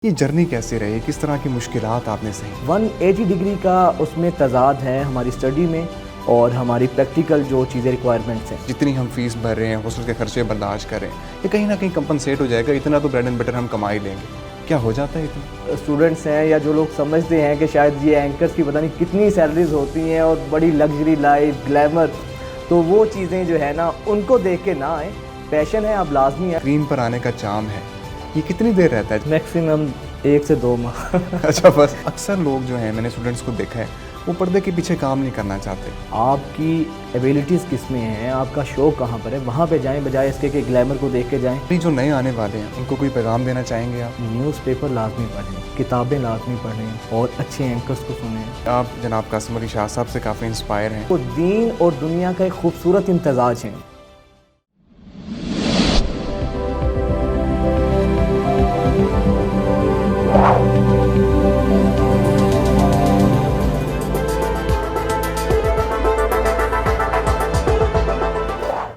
یہ جرنی کیسے رہی؟ کس طرح کی مشکلات آپ نے سہیں؟ 180 ڈگری کا اس میں تضاد ہے ہماری اسٹڈی میں اور ہماری پریکٹیکل جو چیزیں ریکوائرمنٹس ہیں. جتنی ہم فیس بھر رہے ہیں، ہاسٹل کے خرچے برداشت کر رہے ہیں، یہ کہیں نہ کہیں کمپنسیٹ ہو جائے گا. اتنا تو بریڈ اینڈ بٹر ہم کما ہی لیں گے. کیا ہو جاتا ہے اتنا؟ اسٹوڈنٹس ہیں یا جو لوگ سمجھتے ہیں کہ شاید یہ اینکرز کی پتہ نہیں کتنی سیلریز ہوتی ہیں اور بڑی لگژری لائف گلیمر، تو وہ چیزیں جو ہے نا ان کو دیکھ کے نہ آئیں. پیشن ہے اب لازمی ہے. اسکرین پر آنے کا چام ہے، یہ کتنی دیر رہتا ہے؟ میکسیمم 1 سے 2 ماہ. اچھا بس. اکثر لوگ جو ہیں، میں نے اسٹوڈنٹس کو دیکھا ہے، وہ پردے کے پیچھے کام نہیں کرنا چاہتے. آپ کی ایبیلٹیز کس میں ہیں، آپ کا شوق کہاں پر ہے، وہاں پہ جائیں بجائے اس کے کہ گلیمر کو دیکھ کے جائیں. جو نئے آنے والے ہیں ان کو کوئی پیغام دینا چاہیں گے آپ؟ نیوز پیپر لازمی پڑھیں، کتابیں لازمی پڑھیں اور اچھے اینکرز کو سنیں. آپ جناب قاسم علی شاہ صاحب سے کافی انسپائر ہیں. تو دین اور دنیا کا ایک خوبصورت امتزاج ہے.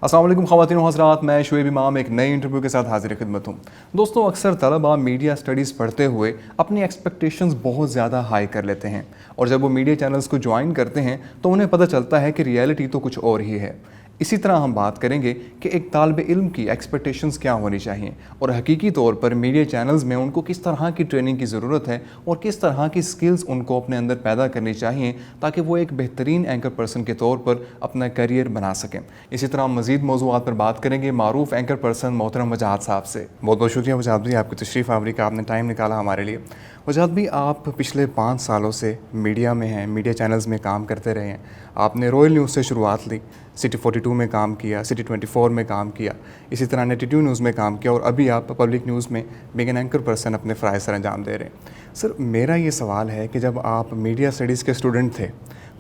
السلام علیکم خواتین و حضرات، میں شعیب امام ایک نئے انٹرویو کے ساتھ حاضر خدمت ہوں. دوستوں، اکثر طلباء میڈیا اسٹڈیز پڑھتے ہوئے اپنی ایکسپیکٹیشنز بہت زیادہ ہائی کر لیتے ہیں، اور جب وہ میڈیا چینلز کو جوائن کرتے ہیں تو انہیں پتہ چلتا ہے کہ ریئلٹی تو کچھ اور ہی ہے. اسی طرح ہم بات کریں گے کہ ایک طالب علم کی ایکسپیکٹیشنز کیا ہونی چاہیے، اور حقیقی طور پر میڈیا چینلز میں ان کو کس طرح کی ٹریننگ کی ضرورت ہے اور کس طرح کی سکلز ان کو اپنے اندر پیدا کرنی چاہیے تاکہ وہ ایک بہترین اینکر پرسن کے طور پر اپنا کیریئر بنا سکیں. اسی طرح ہم مزید موضوعات پر بات کریں گے معروف اینکر پرسن محترم وجاہت صاحب سے. بہت بہت شکریہ وجاہت بھائی، آپ کی تشریف آوری کا، آپ نے ٹائم نکالا ہمارے لیے. وجاہت بھائی، آپ پچھلے 5 سالوں سے میڈیا میں ہیں، میڈیا چینلز میں کام کرتے رہے ہیں. آپ نے رائل نیوز سے شروعات لی، سٹی 42 میں کام کیا، سٹی 24 میں کام کیا، اسی طرح 92 نیوز میں کام کیا، اور ابھی آپ پبلک نیوز میں بگ این اینکر پرسن اپنے فرائض سر انجام دے رہے ہیں. سر، میرا یہ سوال ہے کہ جب آپ میڈیا اسٹڈیز کے اسٹوڈنٹ تھے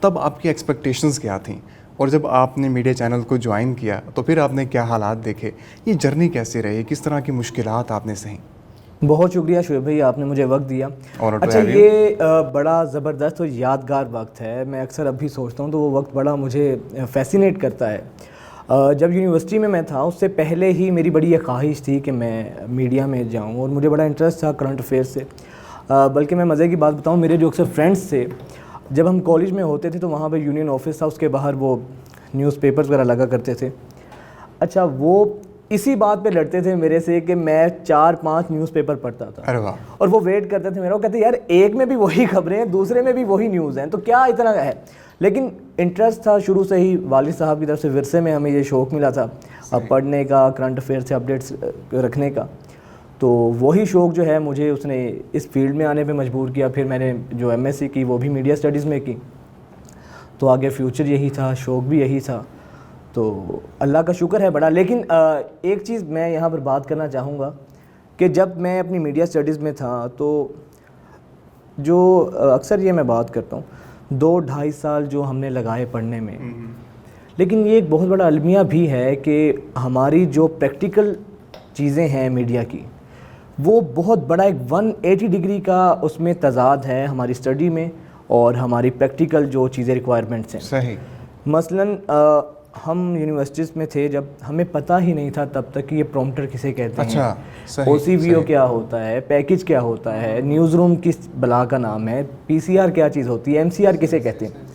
تب آپ کی ایکسپیکٹیشنز کیا تھیں، اور جب آپ نے میڈیا چینل کو جوائن کیا تو پھر آپ نے کیا حالات دیکھے؟ یہ جرنی کیسے رہی؟ کس طرح کی مشکلات آپ نے سہیں؟ بہت شکریہ شعیب بھائی، آپ نے مجھے وقت دیا. اچھا، یہ بڑا زبردست اور یادگار وقت ہے. میں اکثر اب بھی سوچتا ہوں تو وہ وقت بڑا مجھے فیسینیٹ کرتا ہے. جب یونیورسٹی میں تھا اس سے پہلے ہی میری بڑی یہ خواہش تھی کہ میں میڈیا میں جاؤں، اور مجھے بڑا انٹرسٹ تھا کرنٹ افیئر سے. بلکہ میں مزے کی بات بتاؤں، میرے جو اکثر فرینڈس تھے جب ہم کالج میں ہوتے تھے تو وہاں پہ یونین آفس تھا، اس کے باہر وہ نیوز پیپرز وغیرہ لگا کرتے تھے. اچھا، وہ اسی بات پہ لڑتے تھے میرے سے کہ میں 4-5 نیوز پیپر پڑھتا تھا. ارے واہ. اور وہ ویٹ کرتے تھے میرا، وہ کہتے یار ایک میں بھی وہی خبریں ہیں، دوسرے میں بھی وہی نیوز ہیں، تو کیا اتنا ہے. لیکن انٹرسٹ تھا شروع سے ہی، والد صاحب کی طرف سے ورثے میں ہمیں یہ شوق ملا تھا پڑھنے کا، کرنٹ افیئر سے اپڈیٹس رکھنے کا. تو وہی شوق جو ہے مجھے اس نے اس فیلڈ میں آنے پہ مجبور کیا. پھر میں نے جو ایم ایس سی کی وہ بھی میڈیا اسٹڈیز میں کی، تو آگے فیوچر یہی تھا، شوق بھی یہی تھا. تو اللہ کا شکر ہے بڑا. لیکن ایک چیز میں یہاں پر بات کرنا چاہوں گا کہ جب میں اپنی میڈیا اسٹڈیز میں تھا تو جو اکثر یہ میں بات کرتا ہوں 2-2.5 سال جو ہم نے لگائے پڑھنے میں، لیکن یہ ایک بہت بڑا المیہ بھی ہے کہ ہماری جو پریکٹیکل چیزیں ہیں میڈیا کی، وہ بہت بڑا ایک 180 ڈگری کا اس میں تضاد ہے ہماری اسٹڈی میں اور ہماری پریکٹیکل جو چیزیں ریکوائرمنٹس ہیں. صحیح. مثلاً ہم یونیورسٹیز میں تھے جب ہمیں پتہ ہی نہیں تھا تب تک کہ یہ پرومپٹر کسے کہتے ہیں. اچھا، او سی وی او کیا ہوتا ہے، پیکج کیا ہوتا ہے، نیوز روم کس بلا کا نام ہے، پی سی آر کیا چیز ہوتی ہے، ایم سی آر کسے کہتے ہیں.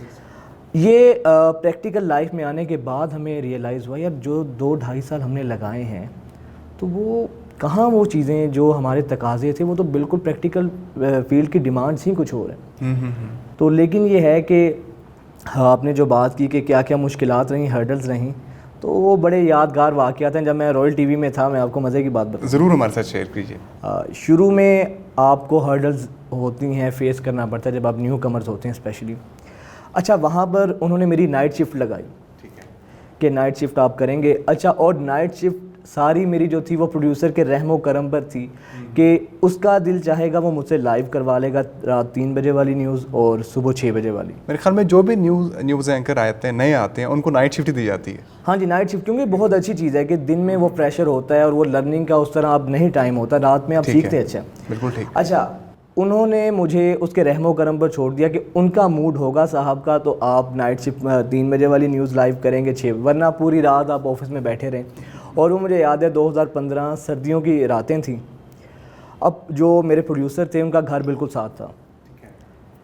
یہ پریکٹیکل لائف میں آنے کے بعد ہمیں ریئلائز ہوا یار جو 2-2.5 سال ہم نے لگائے ہیں تو وہ کہاں وہ چیزیں جو ہمارے تقاضے تھے، وہ تو بالکل پریکٹیکل فیلڈ کی ڈیمانڈس ہی کچھ اور ہیں. تو لیکن یہ ہے کہ آپ نے جو بات کی کہ کیا کیا مشکلات رہیں، ہرڈلز رہیں، تو وہ بڑے یادگار واقعات ہیں. جب میں رائل ٹی وی میں تھا، میں آپ کو مزے کی بات بتاؤں. ضرور ہمارے ساتھ شیئر کیجیے. شروع میں آپ کو ہرڈلز ہوتی ہیں، فیس کرنا پڑتا ہے جب آپ نیو کمرز ہوتے ہیں اسپیشلی. اچھا، وہاں پر انہوں نے میری نائٹ شفٹ لگائی کہ نائٹ شفٹ آپ کریں گے. اچھا، اور نائٹ شفٹ ساری میری جو تھی وہ پروڈیوسر کے رحم و کرم پر تھی کہ اس کا دل چاہے گا وہ مجھ سے لائیو کروا لے گا رات 3 بجے والی نیوز اور صبح 6 بجے والی. میرے خیال میں جو بھی نیوز اینکر آتے ہیں، نئے آتے ہیں، ان کو نائٹ شفٹ دی جاتی ہے. ہاں جی، نائٹ شفٹ، کیونکہ بہت اچھی چیز ہے کہ دن میں وہ پریشر ہوتا ہے اور وہ لرننگ کا اس طرح اب نہیں ٹائم ہوتا، رات میں آپ سیکھتے ہیں. اچھا، بالکل ٹھیک. اچھا، انہوں نے مجھے اس کے رحم و کرم پر چھوڑ دیا کہ ان کا موڈ ہوگا صاحب کا تو آپ نائٹ شفٹ 3 بجے والی نیوز لائیو کریں گے 6، ورنہ پوری رات آپ آفس میں بیٹھے رہیں. اور وہ مجھے یاد ہے 2015 سردیوں کی راتیں تھیں. اب جو میرے پروڈیوسر تھے ان کا گھر بالکل ساتھ تھا.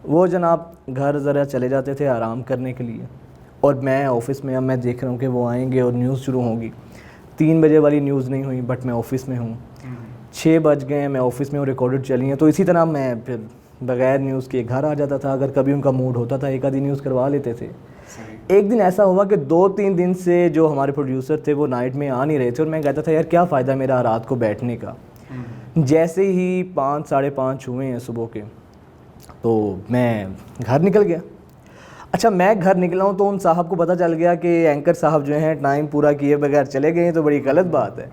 وہ جناب گھر ذرا چلے جاتے تھے آرام کرنے کے لیے, اور میں آفس میں, اب میں دیکھ رہا ہوں کہ وہ آئیں گے اور نیوز شروع ہوگی. 3 بجے والی نیوز نہیں ہوئی بٹ میں آفس میں ہوں. 6 بج گئے ہیں, میں آفس میں ہوں, ریکارڈڈ چلی ہیں. تو اسی طرح میں پھر بغیر نیوز کے گھر آ جاتا تھا. اگر کبھی ان کا موڈ ہوتا تھا ایک آدھی نیوز کروا لیتے تھے. ایک دن ایسا ہوا کہ 2-3 دن سے جو ہمارے پروڈیوسر تھے وہ نائٹ میں آ نہیں رہے تھے, اور میں کہتا تھا یار کیا فائدہ میرا رات کو بیٹھنے کا. جیسے ہی 5 ساڑھے 5 ہوئے ہیں صبح کے, تو میں گھر نکل گیا. اچھا میں گھر نکلا ہوں تو ان صاحب کو پتہ چل گیا کہ اینکر صاحب جو ہیں ٹائم پورا کیے بغیر چلے گئے ہیں, تو بڑی غلط بات ہے.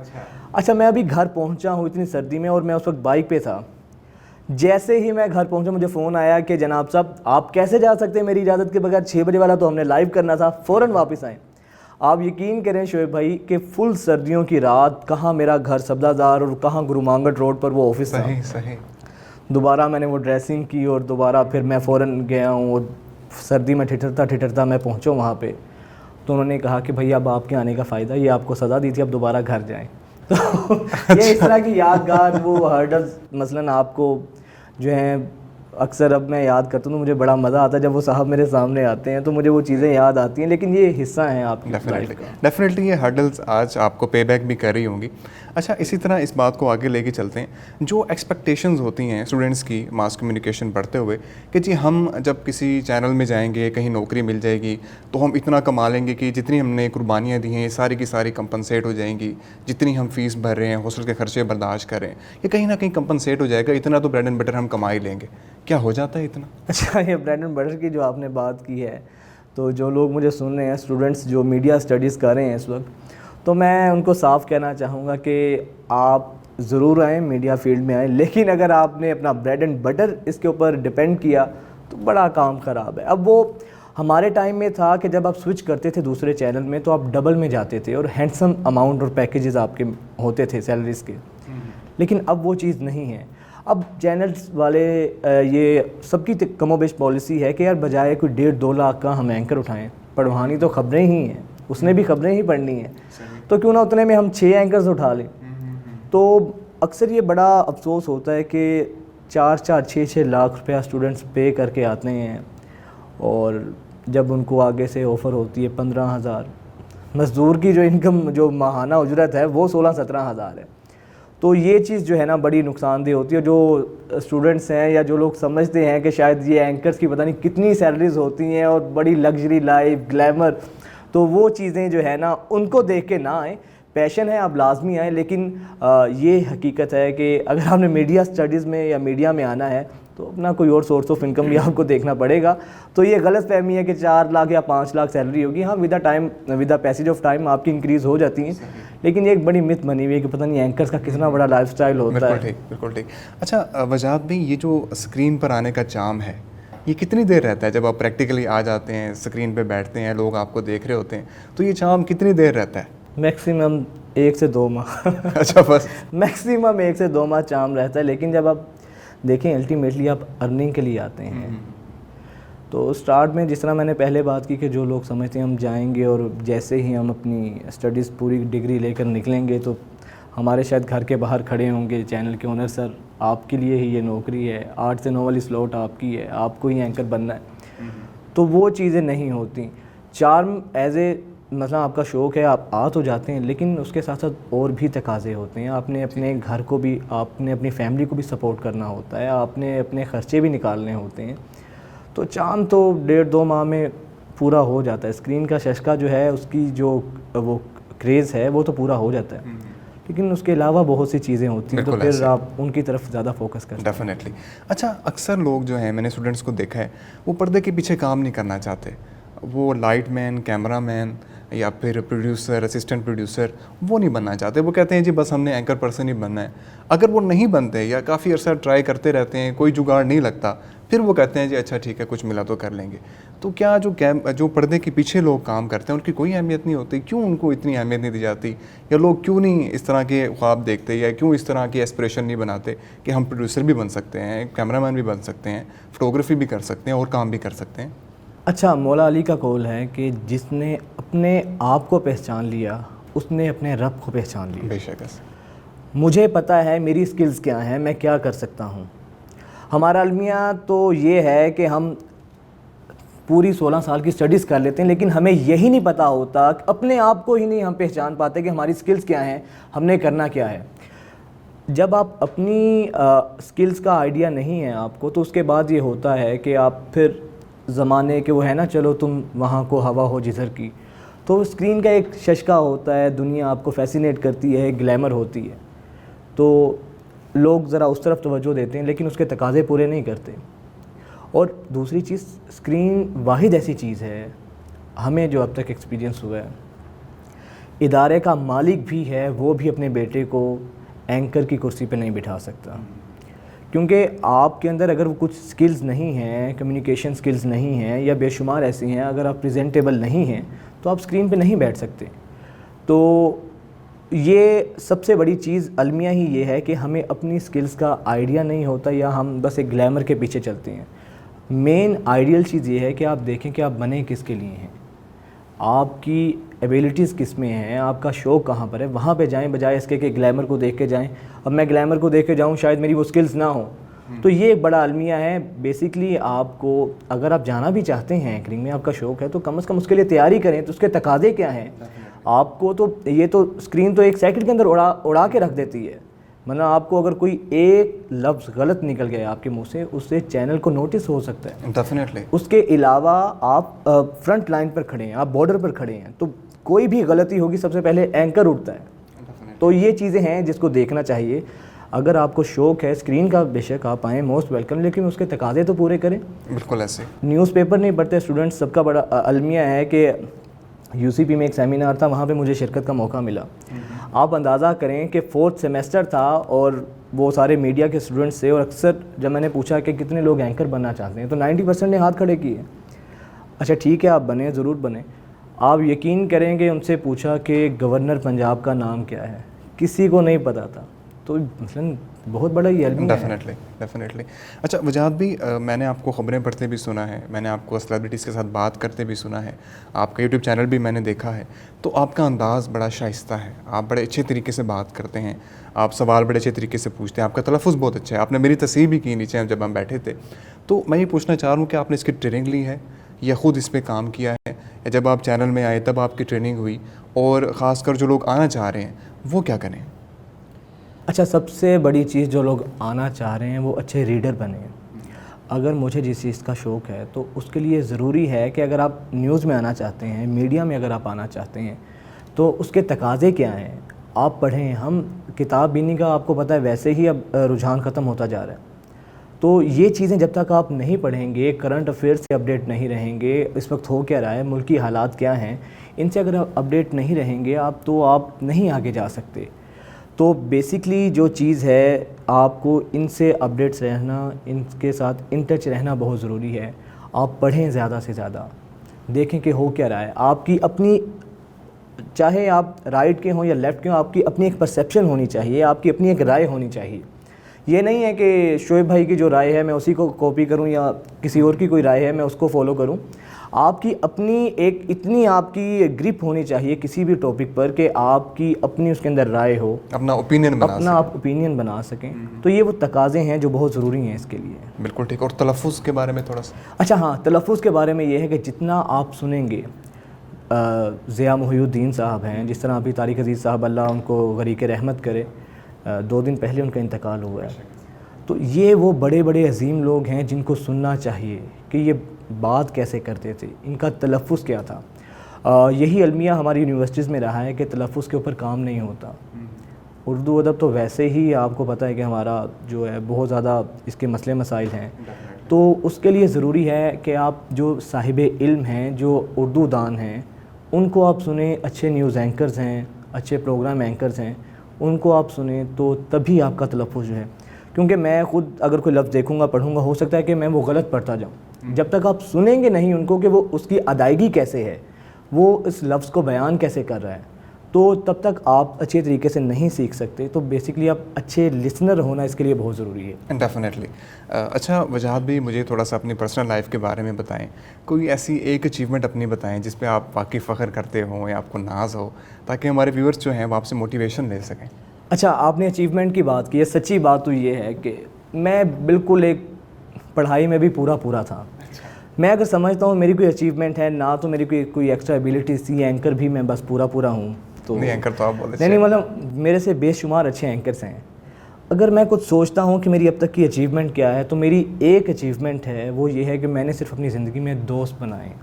اچھا میں ابھی گھر پہنچا ہوں اتنی سردی میں, اور میں اس وقت بائک پہ تھا. جیسے ہی میں گھر پہنچا مجھے فون آیا کہ جناب صاحب آپ کیسے جا سکتے ہیں میری اجازت کے بغیر, 6 بجے والا تو ہم نے لائیو کرنا تھا, فوراً واپس آئیں. آپ یقین کریں شعیب بھائی کہ فل سردیوں کی رات, کہاں میرا گھر سبزہ زار اور کہاں گرو مانگٹ روڈ پر وہ آفس تھا. صحیح. دوبارہ میں نے وہ ڈریسنگ کی اور دوبارہ پھر میں فوراً گیا ہوں, اور سردی میں ٹھٹرتا میں پہنچا وہاں پہ. تو انہوں نے کہا کہ بھائی اب آپ کے آنے کا فائدہ, یہ آپ کو سزا دی تھی, اب دوبارہ گھر جائیں. تو یہ اس طرح کی یادگار وہ ہرڈلز مثلاً آپ کو جو ہیں اکثر اب میں یاد کرتا ہوں تو مجھے بڑا مزہ آتا ہے جب وہ صاحب میرے سامنے آتے ہیں, تو مجھے وہ چیزیں یاد آتی ہیں. لیکن یہ حصہ ہیں آپ کی لائف کا. ڈیفینیٹلی یہ ہرڈلز آج آپ کو پے بیک بھی کر رہی ہوں گی. اچھا اسی طرح اس بات کو آگے لے کے چلتے ہیں, جو ایکسپیکٹیشنز ہوتی ہیں اسٹوڈنٹس کی ماس کمیونیکیشن پڑھتے ہوئے کہ جی ہم جب کسی چینل میں جائیں گے, کہیں نوکری مل جائے گی تو ہم اتنا کما لیں گے کہ جتنی ہم نے قربانیاں دی ہیں یہ ساری کی ساری کمپنسیٹ ہو جائیں گی, جتنی ہم فیس بھر رہے ہیں, ہاسٹل کے خرچے برداشت کر رہے ہیں, یہ کہیں نہ کہیں کمپنسیٹ ہو جائے گا, اتنا تو بریڈ اینڈ بٹر ہم کما ہی لیں گے. کیا ہو جاتا ہے اتنا؟ اچھا یہ بریڈ اینڈ بٹر کی جو آپ نے بات کی ہے, تو جو لوگ مجھے سن رہے ہیں, اسٹوڈنٹس جو میڈیا اسٹڈیز کر رہے ہیں اس وقت, تو میں ان کو صاف کہنا چاہوں گا کہ آپ ضرور آئیں, میڈیا فیلڈ میں آئیں, لیکن اگر آپ نے اپنا بریڈ اینڈ بٹر اس کے اوپر ڈپینڈ کیا تو بڑا کام خراب ہے. اب وہ ہمارے ٹائم میں تھا کہ جب آپ سوئچ کرتے تھے دوسرے چینل میں تو آپ ڈبل میں جاتے تھے, اور ہینڈسم اماؤنٹ اور پیکیجز آپ کے ہوتے تھے سیلریز کے. لیکن اب وہ چیز نہیں ہے. اب چینلز والے یہ سب کی کم و بیش پالیسی ہے کہ یار بجائے کوئی 1.5-2 لاکھ کا ہم اینکر اٹھائیں, پڑھوانی تو خبریں ہی ہیں, اس نے بھی خبریں ہی پڑھنی ہیں, تو کیوں نہ اتنے میں ہم 6 اینکرز اٹھا لیں. تو اکثر یہ بڑا افسوس ہوتا ہے کہ 4-6 لاکھ روپیہ اسٹوڈنٹس پے کر کے آتے ہیں, اور جب ان کو آگے سے آفر ہوتی ہے 15,000, مزدور کی جو انکم جو ماہانہ اجرت ہے وہ 16-17 ہزار ہے. تو یہ چیز جو ہے نا بڑی نقصان دہ ہوتی ہے. جو اسٹوڈنٹس ہیں یا جو لوگ سمجھتے ہیں کہ شاید یہ اینکرز کی پتہ نہیں کتنی سیلریز ہوتی ہیں اور بڑی لگژری لائف گلیمر, تو وہ چیزیں جو ہے نا ان کو دیکھ کے نہ آئیں. پیشن ہے آپ لازمی آئیں, لیکن یہ حقیقت ہے کہ اگر آپ نے میڈیا اسٹڈیز میں یا میڈیا میں آنا ہے تو اپنا کوئی اور سورس آف انکم بھی آپ کو دیکھنا پڑے گا. تو یہ غلط فہمی ہے کہ 4 لاکھ یا 5 لاکھ سیلری ہوگی. ہاں with the passage of time آپ کی انکریز ہو جاتی ہیں, لیکن یہ ایک بڑی مت بنی ہوئی ہے کہ پتہ نہیں اینکرز کا کتنا بڑا لائف سٹائل ہوتا ہے. بالکل ٹھیک. اچھا وجاہت بھائی, یہ جو اسکرین پر آنے کا چام ہے یہ کتنی دیر رہتا ہے؟ جب آپ پریکٹیکلی آ جاتے ہیں, اسکرین پہ بیٹھتے ہیں, لوگ آپ کو دیکھ رہے ہوتے ہیں, تو یہ چام کتنی دیر رہتا ہے؟ میکسیمم 1 سے 2 ماہ. اچھا بس میکسیمم 1 سے 2 ماہ چام رہتا ہے. لیکن جب آپ دیکھیں الٹیمیٹلی آپ ارننگ کے لیے آتے ہیں, تو اسٹارٹ میں جس طرح میں نے پہلے بات کی کہ جو لوگ سمجھتے ہیں ہم جائیں گے اور جیسے ہی ہم اپنی اسٹڈیز پوری ڈگری لے کر نکلیں گے تو ہمارے شاید گھر کے باہر کھڑے ہوں گے چینل کے اونر, سر آپ کے لیے ہی یہ نوکری ہے, 8 سے 9 والی سلوٹ آپ کی ہے, آپ کو ہی اینکر بننا ہے. تو وہ چیزیں نہیں ہوتی. چارم ایز اے مثلا آپ کا شوق ہے, آپ آ تو جاتے ہیں, لیکن اس کے ساتھ ساتھ اور بھی تقاضے ہوتے ہیں. آپ نے اپنے گھر کو بھی, آپ نے اپنی فیملی کو بھی سپورٹ کرنا ہوتا ہے, آپ نے اپنے خرچے بھی نکالنے ہوتے ہیں. تو چاند تو 1.5-2 ماہ میں پورا ہو جاتا ہے. اسکرین کا ششکا جو ہے اس کی جو وہ کریز ہے وہ تو پورا ہو جاتا ہے, لیکن اس کے علاوہ بہت سی چیزیں ہوتی ہیں, تو پھر آپ ان کی طرف زیادہ فوکس کرتے ہیں. ڈیفینیٹلی. اچھا اکثر لوگ جو ہیں, میں نے اسٹوڈنٹس کو دیکھا ہے, وہ پردے کے پیچھے کام نہیں کرنا چاہتے. وہ لائٹ مین, کیمرہ مین یا پھر پروڈیوسر, اسسٹنٹ پروڈیوسر وہ نہیں بننا چاہتے. وہ کہتے ہیں جی بس ہم نے اینکر پرسن ہی بننا ہے. اگر وہ نہیں بنتے یا کافی عرصہ ٹرائی کرتے رہتے ہیں, کوئی جگاڑ نہیں لگتا, پھر وہ کہتے ہیں جی اچھا ٹھیک ہے کچھ ملا تو کر لیں گے. تو کیا جو پردے کے پیچھے لوگ کام کرتے ہیں ان کی کوئی اہمیت نہیں ہوتی؟ کیوں ان کو اتنی اہمیت نہیں دی جاتی؟ یا لوگ کیوں نہیں اس طرح کے خواب دیکھتے, یا کیوں اس طرح کی ایسپریشن نہیں بناتے کہ ہم پروڈیوسر بھی بن سکتے ہیں, کیمرہ مین بھی بن سکتے ہیں, فوٹوگرافی بھی کر سکتے ہیں اور کام بھی کر سکتے ہیں؟ اچھا مولا علی کا قول ہے کہ جس نے اپنے آپ کو پہچان لیا اس نے اپنے رب کو پہچان لیا. بے شک. مجھے پتہ ہے میری سکلز کیا ہیں, میں کیا کر سکتا ہوں. ہمارا المیہ تو یہ ہے کہ ہم پوری 16 سال کی اسٹڈیز کر لیتے ہیں, لیکن ہمیں یہی نہیں پتہ ہوتا, اپنے آپ کو ہی نہیں ہم پہچان پاتے کہ ہماری سکلز کیا ہیں, ہم نے کرنا کیا ہے. جب آپ اپنی سکلز کا آئیڈیا نہیں ہے آپ کو, تو اس کے بعد یہ ہوتا ہے کہ آپ پھر زمانے کے وہ ہے نا, چلو تم وہاں کو ہوا ہو جدھر کی, تو اسکرین کا ایک ششکا ہوتا ہے, دنیا آپ کو فیسینیٹ کرتی ہے, گلیمر ہوتی ہے, تو لوگ ذرا اس طرف توجہ دیتے ہیں لیکن اس کے تقاضے پورے نہیں کرتے. اور دوسری چیز, اسکرین واحد ایسی چیز ہے, ہمیں جو اب تک ایکسپیرینس ہوا ہے, ادارے کا مالک بھی ہے وہ بھی اپنے بیٹے کو اینکر کی کرسی پہ نہیں بٹھا سکتا, کیونکہ آپ کے اندر اگر وہ کچھ سکلز نہیں ہیں, کمیونیکیشن سکلز نہیں ہیں, یا بے شمار ایسی ہیں, اگر آپ پریزنٹیبل نہیں ہیں تو آپ اسکرین پہ نہیں بیٹھ سکتے. تو یہ سب سے بڑی چیز المیہ ہی یہ ہے کہ ہمیں اپنی سکلز کا آئیڈیا نہیں ہوتا, یا ہم بس ایک گلیمر کے پیچھے چلتے ہیں. مین آئیڈیل چیز یہ ہے کہ آپ دیکھیں کہ آپ بنے کس کے لیے ہیں, آپ کی ایبیلٹیز کس میں ہیں, آپ کا شوق کہاں پر ہے, وہاں پہ جائیں, بجائے اس کے کہ گلیمر کو دیکھ کے جائیں. اب میں گلیمر کو دیکھ کے جاؤں, شاید میری وہ سکلز نہ ہوں. تو یہ ایک بڑا المیہ ہے. بیسکلی آپ کو اگر آپ جانا بھی چاہتے ہیں اینکرنگ میں, آپ کا شوق ہے, تو کم از کم اس کے لیے تیاری کریں. تو اس کے تقاضے کیا ہیں آپ کو, تو یہ تو اسکرین تو 1 سیکنڈ کے اندر اڑا کے رکھ دیتی ہے. مطلب آپ کو اگر کوئی ایک لفظ غلط نکل گیا آپ کے منہ سے, اس سے چینل کو نوٹس ہو سکتا ہے. ڈیفینیٹلی. اس کے علاوہ آپ فرنٹ لائن پر کھڑے ہیں, آپ بارڈر پر کھڑے ہیں, تو کوئی بھی غلطی ہوگی سب سے پہلے اینکر اٹھتا ہے. تو یہ چیزیں ہیں جس کو دیکھنا چاہیے. اگر آپ کو شوق ہے اسکرین کا, بے شک آپ آئیں, موسٹ ویلکم, لیکن اس کے تقاضے تو پورے کریں. بالکل ایسے. نیوز پیپر نہیں پڑھتے اسٹوڈنٹس, سب کا بڑا المیہ ہے کہ UCP میں ایک سیمینار تھا, وہاں پہ مجھے شرکت کا موقع ملا. آپ اندازہ کریں کہ 4تھ سیمیسٹر تھا اور وہ سارے میڈیا کے اسٹوڈنٹس تھے, اور اکثر جب میں نے پوچھا کہ کتنے لوگ اینکر بننا چاہتے ہیں, تو 90% نے ہاتھ کھڑے کیے. اچھا ٹھیک ہے آپ بنیں, ضرور بنیں. آپ یقین کریں کہ ان سے پوچھا کہ گورنر پنجاب کا نام کیا ہے, کسی کو نہیں پتہ تھا. تو مثلاً بہت بڑا یہ علم ہے. ڈیفینیٹلی. اچھا وجاہت بھی, میں نے آپ کو خبریں پڑھتے بھی سنا ہے, میں نے آپ کو سیلیبریٹیز کے ساتھ بات کرتے بھی سنا ہے, آپ کا یوٹیوب چینل بھی میں نے دیکھا ہے. تو آپ کا انداز بڑا شائستہ ہے, آپ بڑے اچھے طریقے سے بات کرتے ہیں, آپ سوال بڑے اچھے طریقے سے پوچھتے ہیں, آپ کا تلفظ بہت اچھا ہے. آپ نے میری تصحیح بھی کی نیچے جب ہم بیٹھے تھے. تو میں یہ پوچھنا چاہ رہا ہوں کہ آپ نے اس کی ٹریننگ لی ہے, یا خود اس پہ کام کیا ہے, یا جب آپ چینل میں آئے تب آپ کی ٹریننگ ہوئی, اور خاص کر جو لوگ آنا چاہ رہے ہیں وہ کیا کریں؟ اچھا, سب سے بڑی چیز جو لوگ آنا چاہ رہے ہیں وہ اچھے ریڈر بنیں. اگر مجھے جس چیز کا شوق ہے تو اس کے لیے ضروری ہے کہ اگر آپ نیوز میں آنا چاہتے ہیں, میڈیا میں اگر آپ آنا چاہتے ہیں, تو اس کے تقاضے کیا ہیں آپ پڑھیں. ہم کتاب بینی کا آپ کو پتہ ہے ویسے ہی اب رجحان ختم ہوتا جا رہا ہے. تو یہ چیزیں جب تک آپ نہیں پڑھیں گے, کرنٹ افیئر سے اپڈیٹ نہیں رہیں گے, اس وقت ہو کیا رہا ہے, ملکی حالات کیا ہیں, ان سے اگر آپ اپڈیٹ نہیں رہیں گے آپ نہیں آگے جا سکتے. تو بیسکلی جو چیز ہے, آپ کو ان سے اپڈیٹس رہنا, ان کے ساتھ ان ٹچ رہنا بہت ضروری ہے. آپ پڑھیں زیادہ سے زیادہ, دیکھیں کہ ہو کیا رہا ہے. آپ کی اپنی, چاہے آپ رائٹ کے ہوں یا لیفٹ کے ہوں, آپ کی اپنی ایک پرسیپشن ہونی چاہیے, آپ کی اپنی ایک رائے ہونی چاہیے. یہ نہیں ہے کہ شعیب بھائی کی جو رائے ہے میں اسی کو کاپی کروں, یا کسی اور کی کوئی رائے ہے میں اس کو فالو کروں. آپ کی اپنی ایک اتنی آپ کی گرپ ہونی چاہیے کسی بھی ٹاپک پر کہ آپ کی اپنی اس کے اندر رائے ہو, اپنا آپ اوپینین بنا سکیں. تو یہ وہ تقاضے ہیں جو بہت ضروری ہیں اس کے لیے. بالکل ٹھیک. اور تلفظ کے بارے میں تھوڑا سا. اچھا ہاں, تلفظ کے بارے میں یہ ہے کہ جتنا آپ سنیں گے, ضیاء محی الدین صاحب ہیں, جس طرح ابھی طارق عزیز صاحب اللہ ان کو غریق رحمت کرے, 2 دن پہلے ان کا انتقال ہوا ہے. تو یہ وہ بڑے بڑے عظیم لوگ ہیں جن کو سننا چاہیے کہ یہ بات کیسے کرتے تھے, ان کا تلفظ کیا تھا. یہی المیہ ہماری یونیورسٹیز میں رہا ہے کہ تلفظ کے اوپر کام نہیں ہوتا. اردو ادب تو ویسے ہی آپ کو پتہ ہے کہ ہمارا جو ہے بہت زیادہ اس کے مسئلے مسائل ہیں. تو اس کے لیے ضروری ہے کہ آپ جو صاحب علم ہیں, جو اردو دان ہیں, ان کو آپ سنیں. اچھے نیوز اینکرز ہیں, اچھے پروگرام اینکرز ہیں, ان کو آپ سنیں, تو تبھی آپ کا تلفظ جو ہے. کیونکہ میں خود اگر کوئی لفظ دیکھوں گا, پڑھوں گا, ہو سکتا ہے کہ میں وہ غلط پڑھتا جاؤں. جب تک آپ سنیں گے نہیں ان کو کہ وہ اس کی ادائیگی کیسے ہے, وہ اس لفظ کو بیان کیسے کر رہا ہے, تو تب تک آپ اچھے طریقے سے نہیں سیکھ سکتے. تو بیسکلی آپ اچھے لسنر ہونا اس کے لیے بہت ضروری ہے. ڈیفینیٹلی. اچھا وجاہت بھی, مجھے تھوڑا سا اپنی پرسنل لائف کے بارے میں بتائیں. کوئی ایسی ایک اچیومنٹ اپنی بتائیں جس پہ آپ واقعی فخر کرتے ہوں یا آپ کو ناز ہو, تاکہ ہمارے ویورز جو ہیں وہ آپ سے موٹیویشن لے سکیں. اچھا آپ نے اچیومنٹ کی بات کی ہے, سچی بات تو یہ ہے کہ میں بالکل ایک پڑھائی میں بھی پورا تھا. میں اگر سمجھتا ہوں میری کوئی اچیومنٹ ہے نہ تو میری کوئی ایکسٹرا ایبیلٹیز تھی, اینکر بھی میں بس پورا ہوں. تو نہیں اینکر تو آپ بولے نہیں مطلب میرے سے بے شمار اچھے اینکرس ہیں. اگر میں کچھ سوچتا ہوں کہ میری اب تک کی اچیومنٹ کیا ہے تو میری ایک اچیومنٹ ہے, وہ یہ ہے کہ میں نے صرف اپنی زندگی میں دوست بنائے ہیں,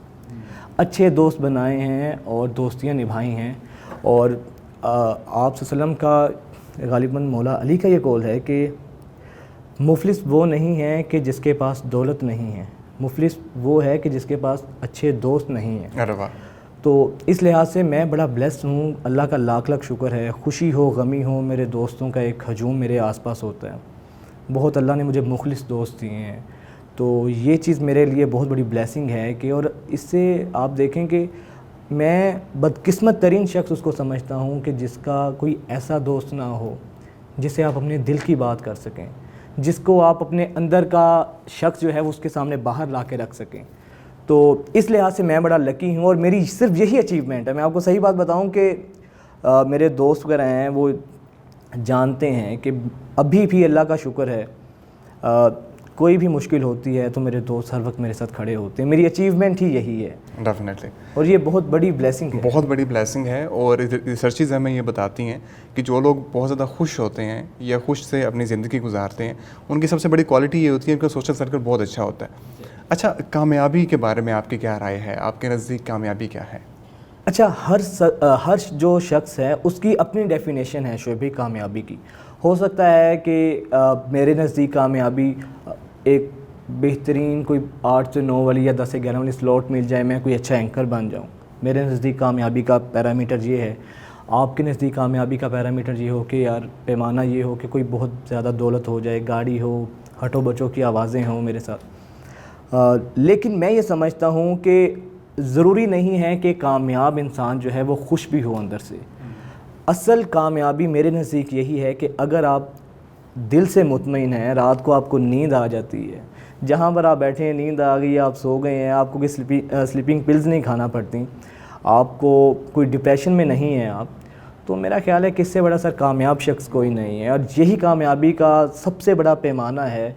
اچھے دوست بنائے ہیں اور دوستیاں نبھائی ہیں. اور آپ صلی اللہ علیہ وسلم کا غالباً مولا علی کا یہ قول ہے کہ مفلس وہ نہیں ہے کہ جس کے پاس دولت نہیں ہے, مفلس وہ ہے کہ جس کے پاس اچھے دوست نہیں ہیں. ارے واہ. تو اس لحاظ سے میں بڑا بلیسڈ ہوں, اللہ کا لاکھ شکر ہے. خوشی ہو غمی ہو میرے دوستوں کا ایک ہجوم میرے آس پاس ہوتا ہے. بہت اللہ نے مجھے مخلص دوست دیے ہیں, تو یہ چیز میرے لیے بہت بڑی بلیسنگ ہے کہ, اور اس سے آپ دیکھیں کہ میں بدقسمت ترین شخص اس کو سمجھتا ہوں کہ جس کا کوئی ایسا دوست نہ ہو جسے آپ اپنے دل کی بات کر سکیں, جس کو آپ اپنے اندر کا شخص جو ہے وہ اس کے سامنے باہر لا کے رکھ سکیں. تو اس لحاظ سے میں بڑا لکی ہوں, اور میری صرف یہی اچیومنٹ ہے. میں آپ کو صحیح بات بتاؤں کہ میرے دوست وغیرہ ہیں وہ جانتے ہیں کہ ابھی بھی اللہ کا شکر ہے, کوئی بھی مشکل ہوتی ہے تو میرے دوست ہر وقت میرے ساتھ کھڑے ہوتے ہیں. میری اچیومنٹ ہی یہی ہے ڈیفینیٹلی, اور یہ بہت بڑی بلیسنگ ہے. بہت بڑی بلیسنگ ہے. اور ریسرچز ہمیں یہ بتاتی ہیں کہ جو لوگ بہت زیادہ خوش ہوتے ہیں یا خوش سے اپنی زندگی گزارتے ہیں, ان کی سب سے بڑی کوالٹی یہ ہوتی ہے کہ ان کا سوشل سرکل بہت اچھا ہوتا ہے. اچھا, کامیابی کے بارے میں آپ کی کیا رائے ہے؟ آپ کے نزدیک کامیابی کیا ہے؟ اچھا, ہر جو شخص ہے اس کی اپنی ڈیفینیشن ہے شعیب بھائی کامیابی کی. ہو سکتا ہے کہ میرے نزدیک کامیابی ایک بہترین کوئی 8 سے 9 والی یا 10 سے 11 والی سلاٹ مل جائے, میں کوئی اچھا اینکر بن جاؤں. میرے نزدیک کامیابی کا پیرامیٹر یہ ہے. آپ کے نزدیک کامیابی کا پیرامیٹر یہ ہو کہ یار پیمانہ یہ ہو کہ کوئی بہت زیادہ دولت ہو جائے, گاڑی ہو, ہٹو بچوں کی آوازیں ہوں میرے ساتھ. لیکن میں یہ سمجھتا ہوں کہ ضروری نہیں ہے کہ کامیاب انسان جو ہے وہ خوش بھی ہو اندر سے. اصل کامیابی میرے نزدیک یہی ہے کہ اگر آپ دل سے مطمئن ہیں, رات کو آپ کو نیند آ جاتی ہے, جہاں پر آپ بیٹھے ہیں نیند آ گئی, آپ سو گئے ہیں, آپ کو کوئی سلیپنگ پلز نہیں کھانا پڑتی, آپ کو کوئی ڈپریشن میں نہیں ہیں آپ, تو میرا خیال ہے کہ اس سے بڑا سر کامیاب شخص کوئی نہیں ہے. اور یہی کامیابی کا سب سے بڑا پیمانہ ہے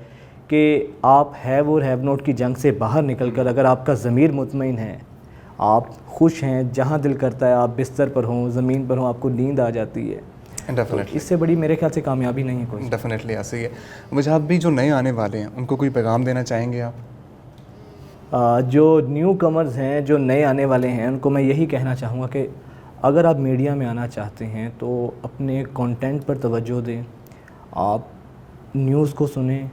کہ آپ ہیو اور ہیو نوٹ کی جنگ سے باہر نکل کر اگر آپ کا ضمیر مطمئن ہے, آپ خوش ہیں, جہاں دل کرتا ہے آپ بستر پر ہوں, زمین پر ہوں, آپ کو نیند آ جاتی ہے, اس سے بڑی میرے خیال سے کامیابی نہیں ہے کوئی. ڈیفینیٹلی ایسے ہی ہے. وجہات بھی جو نئے آنے والے ہیں ان کو کوئی پیغام دینا چاہیں گے آپ؟ جو نیو کمرز ہیں, جو نئے آنے والے ہیں, ان کو میں یہی کہنا چاہوں گا کہ اگر آپ میڈیا میں آنا چاہتے ہیں تو اپنے کانٹینٹ پر توجہ دیں, آپ نیوز کو سنیں,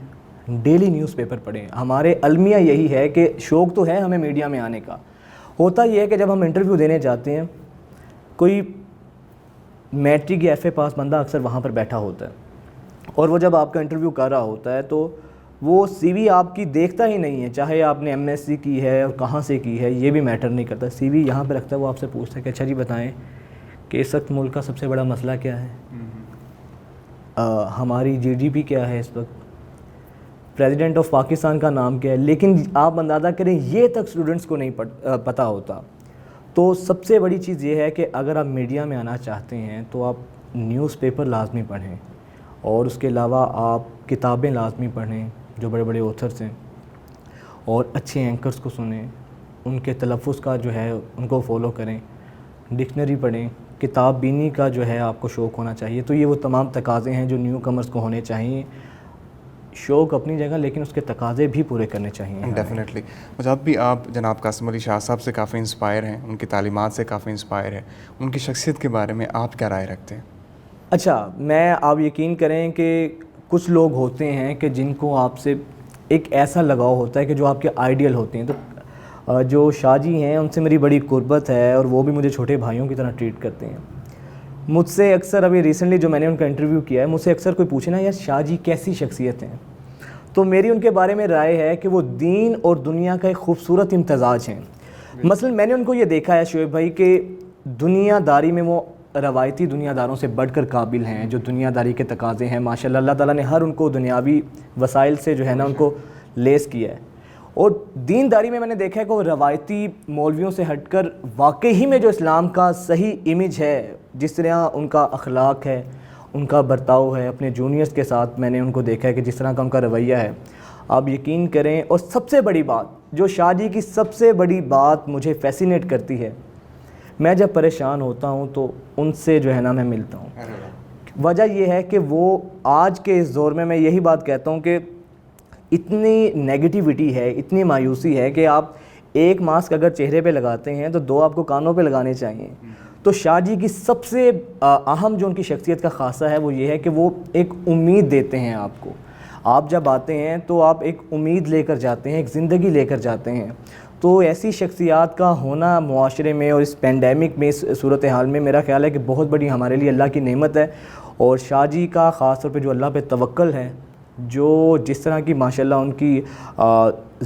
ڈیلی نیوز پیپر پڑھیں. ہمارے المیہ یہی ہے کہ شوق تو ہے ہمیں میڈیا میں آنے کا, ہوتا یہ ہے کہ جب ہم انٹرویو دینے جاتے ہیں, کوئی میٹرک یا ایف اے پاس بندہ اکثر وہاں پر بیٹھا ہوتا ہے, اور وہ جب آپ کا انٹرویو کر رہا ہوتا ہے تو وہ سی وی آپ کی دیکھتا ہی نہیں ہے, چاہے آپ نے ایم ایس سی کی ہے اور کہاں سے کی ہے یہ بھی میٹر نہیں کرتا. سی وی یہاں پہ رکھتا ہے, وہ آپ سے پوچھتا ہے کہ اچھا جی بتائیں کہ اس وقت ملک کا سب سے بڑا مسئلہ کیا ہے, ہماری جی ڈی پی کیا ہے اس وقت, پریزیڈنٹ آف پاکستان کا نام کیا ہے. لیکن آپ اندازہ کریں یہ تک اسٹوڈنٹس کو نہیں پتہ ہوتا. تو سب سے بڑی چیز یہ ہے کہ اگر آپ میڈیا میں آنا چاہتے ہیں تو آپ نیوز پیپر لازمی پڑھیں, اور اس کے علاوہ آپ کتابیں لازمی پڑھیں جو بڑے بڑے آتھرس ہیں, اور اچھے اینکرز کو سنیں, ان کے تلفظ کا جو ہے ان کو فالو کریں, ڈکشنری پڑھیں, کتاب بینی کا جو ہے آپ کو شوق ہونا چاہیے. تو یہ وہ تمام تقاضے ہیں جو نیو کمرز کو ہونے چاہیے. شوق اپنی جگہ, لیکن اس کے تقاضے بھی پورے کرنے چاہیے. ڈیفینیٹلی. مجھے بھی آپ جناب قاسم علی شاہ صاحب سے کافی انسپائر ہیں, ان کی تعلیمات سے کافی انسپائر ہیں. ان کی شخصیت کے بارے میں آپ کیا رائے رکھتے ہیں؟ اچھا, میں آپ یقین کریں کہ کچھ لوگ ہوتے ہیں کہ جن کو آپ سے ایک ایسا لگاؤ ہوتا ہے کہ جو آپ کے آئیڈیل ہوتے ہیں. تو جو شاہ جی ہیں ان سے میری بڑی قربت ہے, اور وہ بھی مجھے چھوٹے بھائیوں کی طرح ٹریٹ کرتے ہیں. مجھ سے اکثر ابھی ریسنٹلی جو میں نے ان کا انٹرویو کیا ہے, مجھ سے اکثر کوئی پوچھے نا یار شاہ جی کیسی شخصیت ہیں, تو میری ان کے بارے میں رائے ہے کہ وہ دین اور دنیا کا ایک خوبصورت امتزاج ہیں. مثلا میں نے ان کو یہ دیکھا ہے شعیب بھائی کہ دنیا داری میں وہ روایتی دنیا داروں سے بڑھ کر قابل ہیں. جو دنیا داری کے تقاضے ہیں ماشاءاللہ اللہ تعالیٰ نے ہر ان کو دنیاوی وسائل سے جو ہے نا ان کو لیس کیا ہے. اور دینداری میں نے دیکھا ہے کہ وہ روایتی مولویوں سے ہٹ کر واقعی میں جو اسلام کا صحیح امیج ہے, جس طرح ان کا اخلاق ہے ان کا برتاؤ ہے اپنے جونیئرس کے ساتھ، میں نے ان کو دیکھا ہے کہ جس طرح کا ان کا رویہ ہے، آپ یقین کریں. اور سب سے بڑی بات جو شاہ جی کی سب سے بڑی بات مجھے فیسینیٹ کرتی ہے، میں جب پریشان ہوتا ہوں تو ان سے جو ہے نا میں ملتا ہوں. وجہ یہ ہے کہ وہ آج کے اس دور میں یہی بات کہتا ہوں کہ اتنی نیگیٹیوٹی ہے، اتنی مایوسی ہے کہ آپ ایک ماسک اگر چہرے پہ لگاتے ہیں تو 2 آپ کو کانوں پہ لگانے چاہیے. تو شاہ جی کی سب سے اہم جو ان کی شخصیت کا خاصہ ہے وہ یہ ہے کہ وہ ایک امید دیتے ہیں آپ کو. آپ جب آتے ہیں تو آپ ایک امید لے کر جاتے ہیں، ایک زندگی لے کر جاتے ہیں. تو ایسی شخصیات کا ہونا معاشرے میں اور اس پینڈیمک میں، اس صورتحال میں، میرا خیال ہے کہ بہت بڑی ہمارے لیے اللہ کی نعمت ہے. اور شاہ جی کا خاص طور پہ جو اللہ پہ توکل ہے، جو جس طرح کی ماشاءاللہ ان کی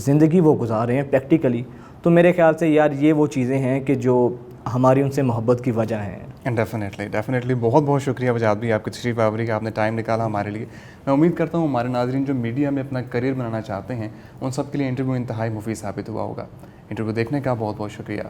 زندگی وہ گزار رہے ہیں پریکٹیکلی، تو میرے خیال سے یار یہ وہ چیزیں ہیں کہ جو ہماری ان سے محبت کی وجہ ہے. ڈیفینیٹلی بہت بہت شکریہ وجاد بھی آپ کی تشریف آوری کا، آپ نے ٹائم نکالا ہمارے لیے. میں امید کرتا ہوں ہمارے ناظرین جو میڈیا میں اپنا کریئر بنانا چاہتے ہیں ان سب کے لیے انٹرویو انتہائی مفید ثابت ہوا ہوگا. انٹرویو دیکھنے کا بہت بہت شکریہ.